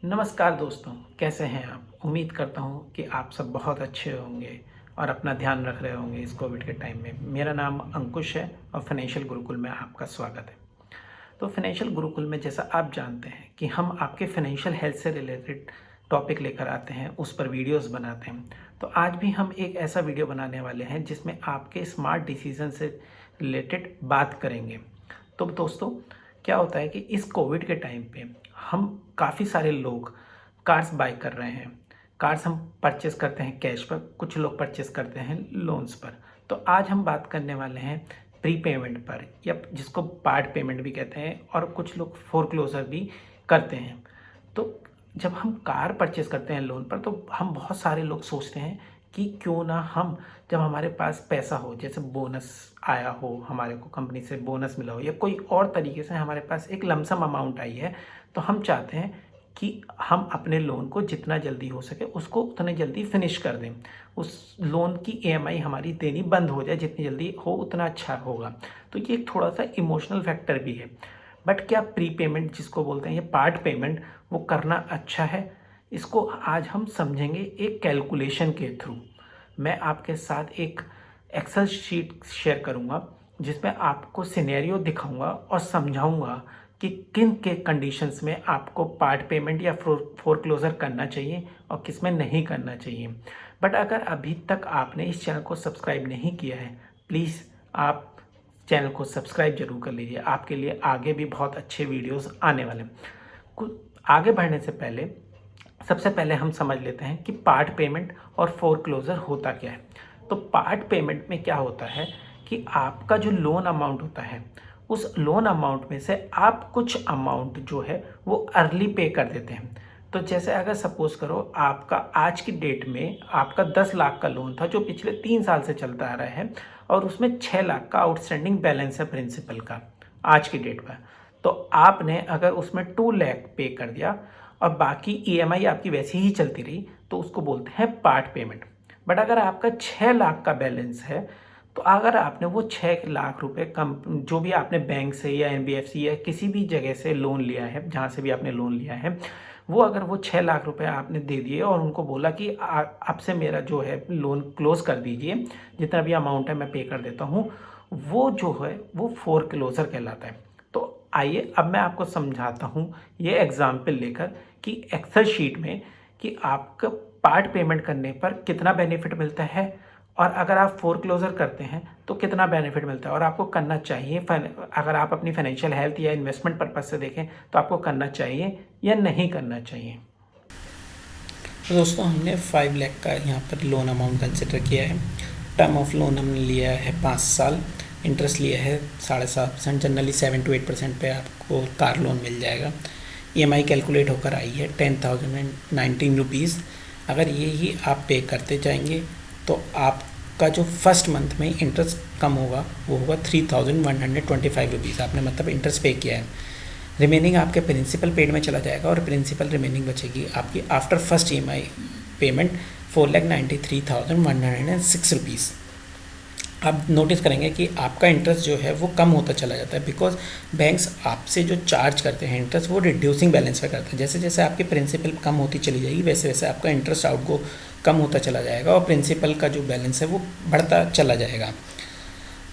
नमस्कार दोस्तों, कैसे हैं आप? उम्मीद करता हूँ कि आप सब बहुत अच्छे होंगे और अपना ध्यान रख रहे होंगे इस कोविड के टाइम में। मेरा नाम अंकुश है और फाइनेंशियल गुरुकुल में आपका स्वागत है। तो फाइनेंशियल गुरुकुल में जैसा आप जानते हैं कि हम आपके फाइनेंशियल हेल्थ से रिलेटेड टॉपिक लेकर आते हैं, उस पर वीडियोस बनाते हैं। तो आज भी हम एक ऐसा वीडियो बनाने वाले हैं जिसमें आपके स्मार्ट डिसीजन से रिलेटेड बात करेंगे। तो दोस्तों, क्या होता है कि इस कोविड के टाइम पे हम काफ़ी सारे लोग कार्स बाय कर रहे हैं। कार्स हम परचेस करते हैं कैश पर, कुछ लोग परचेस करते हैं लोन्स पर। तो आज हम बात करने वाले हैं प्री पेमेंट पर, या जिसको पार्ट पेमेंट भी कहते हैं, और कुछ लोग फोरक्लोजर भी करते हैं। तो जब हम कार परचेस करते हैं लोन पर, तो हम बहुत सारे लोग सोचते हैं कि क्यों ना हम, जब हमारे पास पैसा हो, जैसे बोनस आया हो, हमारे को कंपनी से बोनस मिला हो, या कोई और तरीके से हमारे पास एक लमसम अमाउंट आई है, तो हम चाहते हैं कि हम अपने लोन को जितना जल्दी हो सके उसको उतने जल्दी फिनिश कर दें। उस लोन की ईएमआई हमारी देनी बंद हो जाए, जितनी जल्दी हो उतना अच्छा होगा। तो ये एक थोड़ा सा इमोशनल फैक्टर भी है। बट क्या प्री पेमेंट जिसको बोलते हैं, ये पार्ट पेमेंट, वो करना अच्छा है? इसको आज हम समझेंगे एक कैलकुलेशन के थ्रू। मैं आपके साथ एक एक्सेल शीट शेयर करूंगा जिसमें आपको सिनेरियो दिखाऊंगा और समझाऊंगा कि किन के कंडीशंस में आपको पार्ट पेमेंट या फोरक्लोजर करना चाहिए और किस में नहीं करना चाहिए। बट अगर अभी तक आपने इस चैनल को सब्सक्राइब नहीं किया है, प्लीज़ आप चैनल को सब्सक्राइब जरूर कर लीजिए। आपके लिए आगे भी बहुत अच्छे वीडियोस आने वाले हैं। कुछ आगे बढ़ने से पहले सबसे पहले हम समझ लेते हैं कि पार्ट पेमेंट और फोरक्लोजर होता क्या है। तो पार्ट पेमेंट में क्या होता है कि आपका जो लोन अमाउंट होता है, उस लोन अमाउंट में से आप कुछ अमाउंट जो है वो अर्ली पे कर देते हैं। तो जैसे अगर सपोज करो आपका आज की डेट में आपका 10 लाख का लोन था जो पिछले 3 साल से चलता आ रहा है, और उसमें 6 लाख का आउटस्टैंडिंग बैलेंस है प्रिंसिपल का आज की डेट पर। तो आपने अगर उसमें 2 लाख पे कर दिया और बाकी ईएमआई आपकी वैसी ही चलती रही, तो उसको बोलते हैं पार्ट पेमेंट। बट अगर आपका 6 लाख का बैलेंस है, तो अगर आपने वो 6 लाख रुपए कम, जो भी आपने बैंक से या एनबीएफसी या किसी भी जगह से लोन लिया है, जहाँ से भी आपने लोन लिया है, वो अगर वो 6 लाख रुपए आपने दे दिए और उनको बोला कि अब से मेरा जो है लोन क्लोज कर दीजिए, जितना भी अमाउंट है मैं पे कर देता हूँ, वो जो है वो फोरक्लोजर कहलाता है। तो आइए अब मैं आपको समझाता हूँ ये एग्जाम्पल लेकर कि एक्सेल शीट में कि आपका पार्ट पेमेंट करने पर कितना बेनिफिट मिलता है, और अगर आप फोरक्लोजर करते हैं तो कितना बेनिफिट मिलता है, और आपको करना चाहिए। अगर आप अपनी फाइनेंशियल हेल्थ या इन्वेस्टमेंट पर्पज से देखें तो आपको करना चाहिए या नहीं करना चाहिए। तो दोस्तों, हमने 5 लाख का यहाँ पर लोन अमाउंट कंसिडर किया है। टर्म ऑफ लोन हमने लिया है 5 साल, इंटरेस्ट लिया है 7.5%, जनरली 7 to 8% पे आपको कार लोन मिल जाएगा। ईएमआई कैलकुलेट होकर आई है 10,019 रुपीज़। अगर ये ही आप पे करते जाएंगे तो आपका जो फर्स्ट मंथ में इंटरेस्ट कम होगा वो होगा 3,125 रुपीज़। आपने मतलब इंटरेस्ट पे किया है, रिमेनिंग आपके प्रिंसिपल पेड में चला जाएगा और प्रिंसिपल रिमेनिंग बचेगी आपकी after first EMI payment 4,93,106 rupees. आप नोटिस करेंगे कि आपका इंटरेस्ट जो है वो कम होता चला जाता है, बिकॉज बैंक्स आपसे जो चार्ज करते हैं इंटरेस्ट वो रिड्यूसिंग बैलेंस पे करते हैं। जैसे जैसे आपकी प्रिंसिपल कम होती चली जाएगी वैसे वैसे आपका इंटरेस्ट आउटगो कम होता चला जाएगा और प्रिंसिपल का जो बैलेंस है वो बढ़ता चला जाएगा।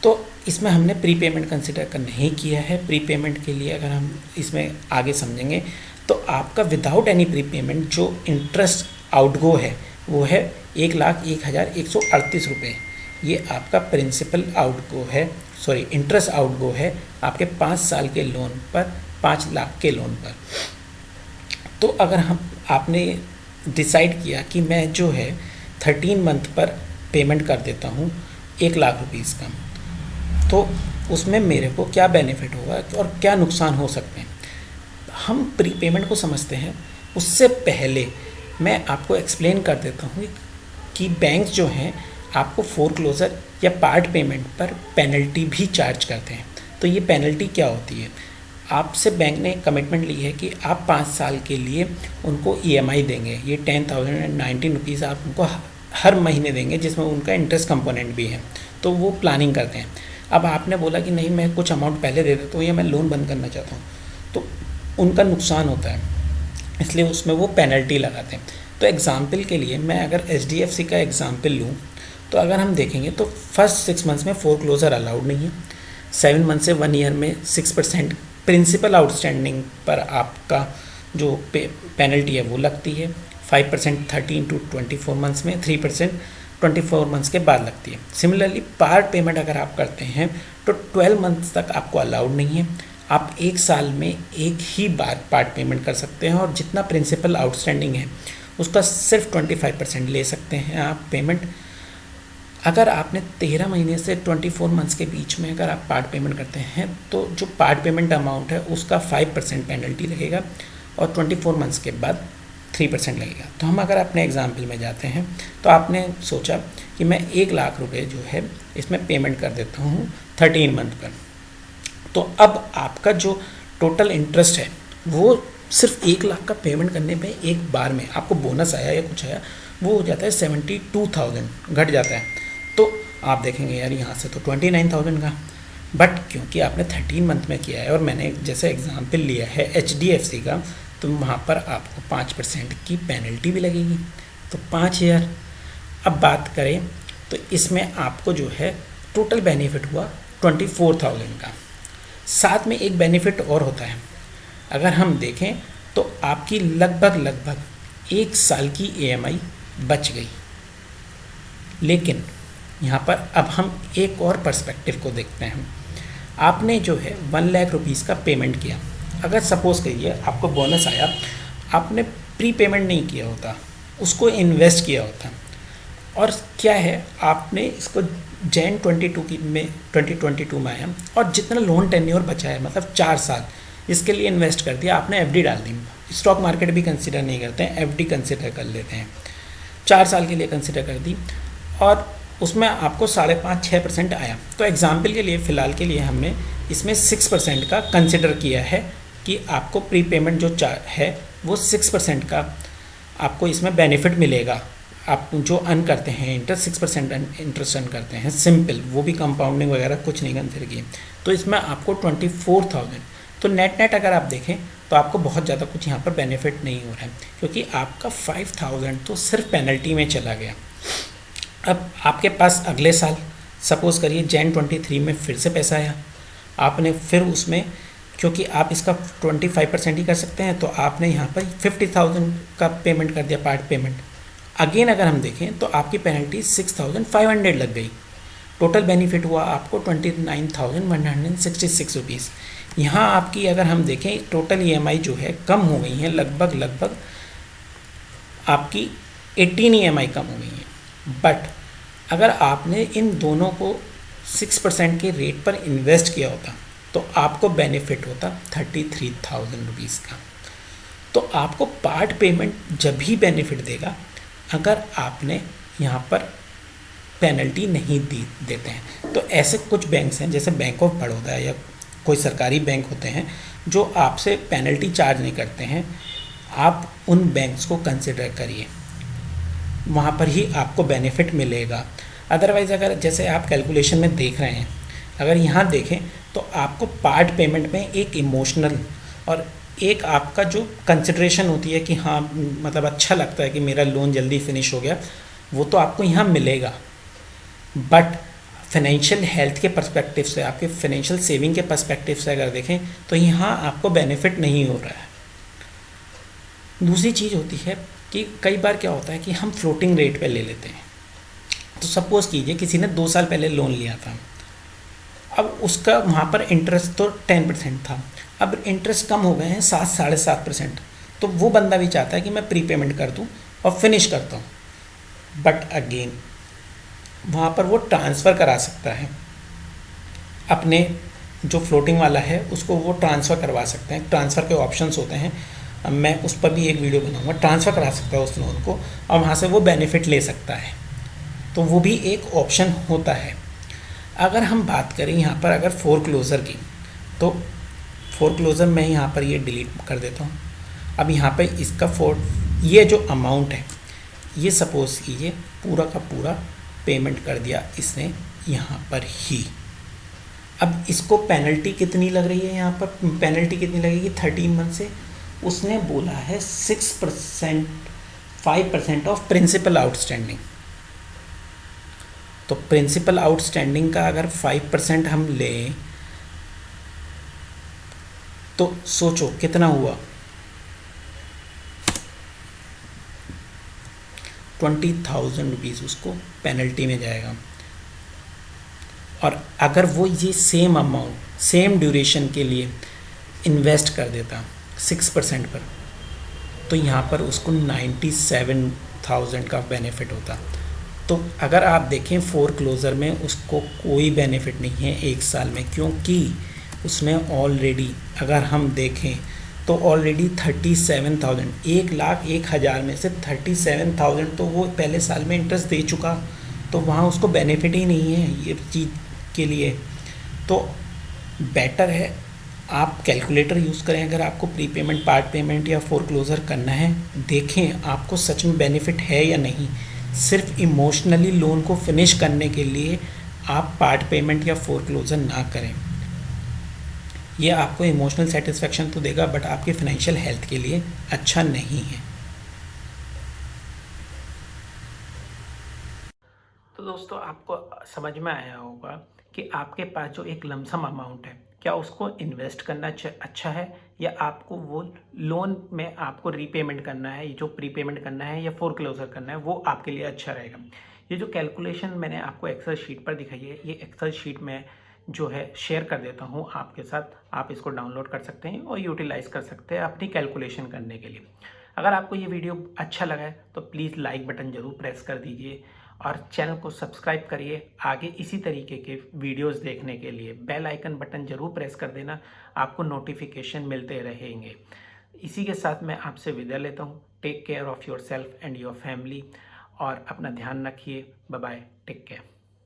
तो इसमें हमने प्री पेमेंट कंसिडर कर नहीं किया है। प्री पेमेंट के लिए अगर हम इसमें आगे समझेंगे तो आपका विदाउट एनी प्री पेमेंट जो इंटरेस्ट आउटगो है वो है 1,01,138 रुपये। ये आपका प्रिंसिपल आउटगो है, सॉरी इंटरेस्ट आउटगो है आपके 5 साल के लोन पर, 5 लाख के लोन पर। तो अगर आपने डिसाइड किया कि मैं जो है 13 मंथ पर पेमेंट कर देता हूँ 1 लाख रुपीज़ का, तो उसमें मेरे को क्या बेनिफिट होगा और क्या नुकसान हो सकते हैं, हम प्री पेमेंट को समझते हैं। उससे पहले मैं आपको एक्सप्लेन कर देता हूँ कि बैंक्स जो हैं आपको फोरक्लोजर या पार्ट पेमेंट पर पेनल्टी भी चार्ज करते हैं। तो ये पेनल्टी क्या होती है? आपसे बैंक ने कमिटमेंट ली है कि आप 5 साल के लिए उनको ईएमआई देंगे, ये 10,019 रुपीज़ आप उनको हर महीने देंगे, जिसमें उनका इंटरेस्ट कंपोनेंट भी है। तो वो प्लानिंग करते हैं। अब आपने बोला कि नहीं मैं कुछ अमाउंट पहले दे देता हूँ या मैं लोन बंद करना चाहता हूँ, तो उनका नुकसान होता है। इसलिए उसमें वो पेनल्टी लगाते हैं। तो एग्ज़ाम्पल के लिए मैं अगर HDFC का एग्ज़ाम्पल लूँ, तो अगर हम देखेंगे तो फर्स्ट 6 मंथ्स में फोरक्लोजर अलाउड नहीं है, 7 मंथ से 1 ईयर में 6% प्रिंसिपल आउटस्टैंडिंग पर आपका जो पेनल्टी है वो लगती है, 5% 13 to 24 मंथ्स में, 3% 24 मंथ्स के बाद लगती है। सिमिलरली पार्ट पेमेंट अगर आप करते हैं तो 12 मंथ्स तक आपको अलाउड नहीं है, आप एक साल में एक ही बार पार्ट पेमेंट कर सकते हैं और जितना प्रिंसिपल आउटस्टैंडिंग है उसका सिर्फ 25% ले सकते हैं आप पेमेंट। अगर आपने 13 महीने से 24 मंथ्स के बीच में अगर आप पार्ट पेमेंट करते हैं तो जो पार्ट पेमेंट अमाउंट है उसका 5% पेनल्टी लगेगा और 24 मंथ्स के बाद 3% लगेगा। तो हम अगर अपने एग्जाम्पल में जाते हैं तो आपने सोचा कि मैं 1 लाख रुपए जो है इसमें पेमेंट कर देता हूँ 13 मंथ पर, तो अब आपका जो टोटल इंटरेस्ट है वो सिर्फ 1 लाख का पेमेंट करने पे एक बार में आपको बोनस आया या कुछ आया वो हो जाता है 72,000 घट जाता है। तो आप देखेंगे यार यहाँ से तो 29,000 का, बट क्योंकि आपने 13 मंथ में किया है और मैंने जैसे एग्जांपल लिया है HDFC का, तो वहाँ पर आपको 5% की पेनल्टी भी लगेगी, तो 5,000। अब बात करें तो इसमें आपको जो है टोटल बेनिफिट हुआ 24,000 का। साथ में एक बेनिफिट और होता है, अगर हम देखें तो आपकी लगभग 1 साल की EMI बच गई। लेकिन यहाँ पर अब हम एक और पर्सपेक्टिव को देखते हैं। आपने जो है 1 लाख रुपीज़ का पेमेंट किया, अगर सपोज़ करिए आपको बोनस आया, आपने प्री पेमेंट नहीं किया होता, उसको इन्वेस्ट किया होता, और क्या है आपने इसको जैन 2022 में आया और जितना लोन टेन्योर बचा है मतलब 4 साल इसके लिए इन्वेस्ट कर दिया आपने, FD डाल दी, स्टॉक मार्केट भी कंसिडर नहीं करते हैं, FD कंसिडर कर लेते हैं, 4 साल के लिए कंसिडर कर दी और उसमें आपको 5.5-6% आया। तो एग्जाम्पल के लिए फ़िलहाल के लिए हमने इसमें 6% का कंसिडर किया है कि आपको प्री पेमेंट जो है वो 6% का आपको इसमें बेनिफिट मिलेगा। आप जो अर्न करते हैं इंटरेस्ट 6% इंटरेस्ट अर्न करते हैं, सिंपल, वो भी कंपाउंडिंग वगैरह कुछ नहीं कंसिडर किए, तो इसमें आपको 24,000। तो नेट अगर आप देखें तो आपको बहुत ज़्यादा कुछ यहाँ पर बेनिफिट नहीं हो रहा है, क्योंकि आपका 5,000 तो सिर्फ पेनल्टी में चला गया। अब आपके पास अगले साल सपोज़ करिए जैन 23 में फिर से पैसा आया, आपने फिर उसमें, क्योंकि आप इसका 25% ही कर सकते हैं, तो आपने यहाँ पर 50,000 का पेमेंट कर दिया पार्ट पेमेंट। अगेन अगर हम देखें तो आपकी पेनल्टी 6,500 लग गई, टोटल बेनिफिट हुआ आपको 29,166 रुपीज़। यहाँ आपकी अगर हम देखें टोटल EMI जो है कम हो गई है, लगभग आपकी 18 EMI कम हो गई है। बट अगर आपने इन दोनों को 6% के रेट पर इन्वेस्ट किया होता तो आपको बेनिफिट होता 33,000 रुपीज़ का। तो आपको पार्ट पेमेंट जब भी बेनिफिट देगा अगर आपने यहाँ पर पेनल्टी नहीं देते हैं। तो ऐसे कुछ बैंक्स हैं जैसे बैंक ऑफ बड़ौदा या कोई सरकारी बैंक होते हैं जो आपसे पेनल्टी चार्ज नहीं करते हैं, आप उन बैंक्स को कंसिडर करिए, वहाँ पर ही आपको बेनिफिट मिलेगा। अदरवाइज़ अगर जैसे आप कैलकुलेशन में देख रहे हैं, अगर यहाँ देखें तो आपको पार्ट पेमेंट में एक इमोशनल और एक आपका जो कंसिडरेशन होती है कि हाँ मतलब अच्छा लगता है कि मेरा लोन जल्दी फिनिश हो गया, वो तो आपको यहाँ मिलेगा। बट फाइनेंशियल हेल्थ के पर्सपेक्टिव से, आपके फाइनेंशियल सेविंग के पर्सपेक्टिव से अगर देखें तो यहाँ आपको बेनिफिट नहीं हो रहा है। दूसरी चीज़ होती है कि कई बार क्या होता है कि हम फ्लोटिंग रेट पे ले लेते हैं। तो सपोज़ कीजिए किसी ने 2 साल पहले लोन लिया था, अब उसका वहाँ पर इंटरेस्ट तो 10% था, अब इंटरेस्ट कम हो गए हैं 7-7.5%। तो वो बंदा भी चाहता है कि मैं प्री पेमेंट कर दूँ और फिनिश करता हूँ, बट अगेन वहाँ पर वो ट्रांसफ़र करा सकता है अपने जो फ्लोटिंग वाला है उसको, वो ट्रांसफ़र करवा सकते हैं। ट्रांसफ़र के ऑप्शंस होते हैं, मैं उस पर भी एक वीडियो बनाऊंगा। ट्रांसफ़र करा सकता है उस लोन को और वहाँ से वो बेनिफिट ले सकता है, तो वो भी एक ऑप्शन होता है। अगर हम बात करें यहाँ पर अगर फोरक्लोज़र की, तो फोरक्लोज़र मैं यहाँ पर ये डिलीट कर देता हूँ। अब यहाँ पे इसका ये जो अमाउंट है ये सपोज़ कीजिए पूरा का पूरा पेमेंट कर दिया इसने यहाँ पर ही। अब इसको पेनल्टी कितनी लग रही है, यहाँ पर पेनल्टी कितनी लगेगी 13 मंथ से उसने बोला है 6%, 5% ऑफ प्रिंसिपल आउटस्टैंडिंग। तो प्रिंसिपल आउटस्टैंडिंग का अगर 5% हम लें तो सोचो कितना हुआ, 20,000 रुपीज़ उसको पेनल्टी में जाएगा। और अगर वो ये सेम अमाउंट सेम ड्यूरेशन के लिए इन्वेस्ट कर देता 6% पर, तो यहाँ पर उसको 97,000 का बेनिफिट होता। तो अगर आप देखें फोरक्लोजर में उसको कोई बेनिफिट नहीं है 1 साल में, क्योंकि उसमें ऑलरेडी अगर हम देखें तो ऑलरेडी 37,000, 1,01,000 में से 37,000 तो वो पहले साल में इंटरेस्ट दे चुका, तो वहाँ उसको बेनिफिट ही नहीं है ये चीज़ के लिए। तो बेटर है आप कैलकुलेटर यूज़ करें। अगर आपको प्रीपेमेंट, पार्ट पेमेंट या फोरक्लोज़र करना है, देखें आपको सच में बेनिफिट है या नहीं। सिर्फ इमोशनली लोन को फिनिश करने के लिए आप पार्ट पेमेंट या फोरक्लोज़र ना करें। ये आपको इमोशनल सेटिस्फेक्शन तो देगा बट आपके फाइनेंशियल हेल्थ के लिए अच्छा नहीं है। तो दोस्तों आपको समझ में आया होगा कि आपके पास जो एक लमसम अमाउंट है, क्या उसको इन्वेस्ट करना अच्छा है या आपको वो लोन में आपको रीपेमेंट करना है, जो प्रीपेमेंट करना है या फोरक्लोजर करना है, वो आपके लिए अच्छा रहेगा। ये जो कैलकुलेशन मैंने आपको एक्सेल शीट पर दिखाई है, ये एक्सेल शीट में जो है शेयर कर देता हूँ आपके साथ। आप इसको डाउनलोड कर सकते हैं और यूटिलाइज़ कर सकते हैं अपनी कैलकुलेशन करने के लिए। अगर आपको ये वीडियो अच्छा लगा है तो प्लीज़ लाइक बटन ज़रूर प्रेस कर दीजिए और चैनल को सब्सक्राइब करिए। आगे इसी तरीके के वीडियोस देखने के लिए बेल आइकन बटन ज़रूर प्रेस कर देना, आपको नोटिफिकेशन मिलते रहेंगे। इसी के साथ मैं आपसे विदा लेता हूँ। Take care of your self and your family और अपना ध्यान रखिए। Bye bye, take care.